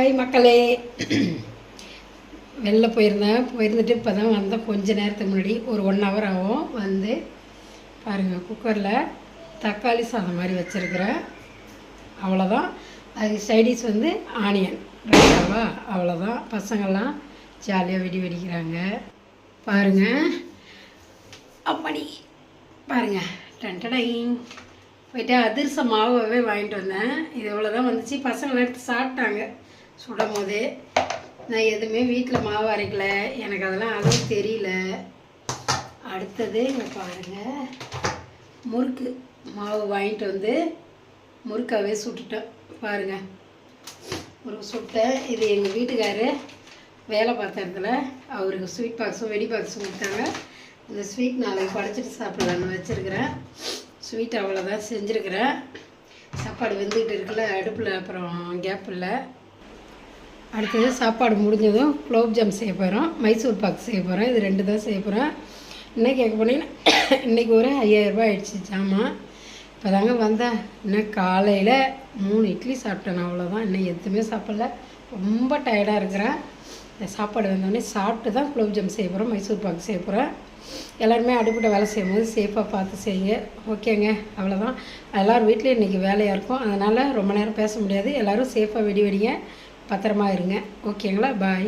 Hi மக்களே. வெளில போயிருந்துட்டு இப்போ தான் வந்தேன். கொஞ்சம் நேரத்துக்கு முன்னாடி ஒரு 1 hour ஆகும். வந்து பாருங்கள், குக்கரில் தக்காளி சாதம் மாதிரி வச்சுருக்கிறேன். அவ்வளோதான். அது சைடிஷ் வந்து ஆனியன் ரைட்டாவா, அவ்வளோதான். பசங்கள்லாம் ஜாலியாக வெடிக்கிறாங்க பாருங்கள். அப்படி பாருங்கள், டன்டடைங் போய்ட்டு அதிரச மாவே வாங்கிட்டு வந்தேன். இது இவ்வளோதான் வந்துச்சு. பசங்களை எடுத்து சாப்பிட்டாங்க சுடும் போதே. நான் எதுவுமே வீட்டில் மாவு அரைக்கலை, எனக்கு அதெல்லாம் அளவு தெரியல. அடுத்தது இங்கே பாருங்கள், முறுக்கு மாவு வாங்கிட்டு வந்து முறுக்காவே சுட்டுட்டேன் பாருங்கள். முறுக்கு சுட்டேன். இது எங்கள் வீட்டுக்காரரு வேலை பார்த்த இடத்துல அவருக்கு ஸ்வீட் பாக்ஸும் வெடி பாக்ஸும் கொடுத்தாங்க. இந்த ஸ்வீட் நாளைக்கு படைச்சிட்டு சாப்பிட்லான்னு வச்சுருக்கிறேன். ஸ்வீட் அவ்வளோதான் செஞ்சுருக்கிறேன். சாப்பாடு வெந்துக்கிட்டு இருக்குல்ல அடுப்பில், அப்புறம் கேப் இல்லை. அடுத்தது சாப்பாடு முடிஞ்சதும் குலோப்ஜாம் செய்ய போகிறோம், மைசூர் பாக் செய்ய போகிறோம். இது 2 தான் செய்ய போகிறேன். இன்னும் கேட்க போனீங்கன்னா இன்றைக்கி ஒரு 5000 ரூபாய் ஆயிடுச்சு ஜாமான். இப்போ தாங்க வந்தேன். இன்னும் காலையில் 3 இட்லி சாப்பிட்டேன், அவ்வளோதான். இன்னும் எதுவுமே சாப்பிடல, ரொம்ப டயர்டாக இருக்கிறேன். இந்த சாப்பாடு வந்தோடனே சாப்பிட்டு தான் குலோப்ஜாம் செய்ய போகிறோம், மைசூர் பாக் செய்ய போகிறேன். எல்லாருமே அடுப்பிட்ட வேலை செய்யும் போது சேஃபாக பார்த்து செய்யுங்க. ஓகேங்க, அவ்வளோதான். எல்லோரும் வீட்லேயும் இன்றைக்கி வேலையாக இருக்கும், அதனால் ரொம்ப நேரம் பேச முடியாது. எல்லோரும் சேஃபாக வெடிங்க, பத்திரமா இருங்க. ஓகேங்களா, பாய்.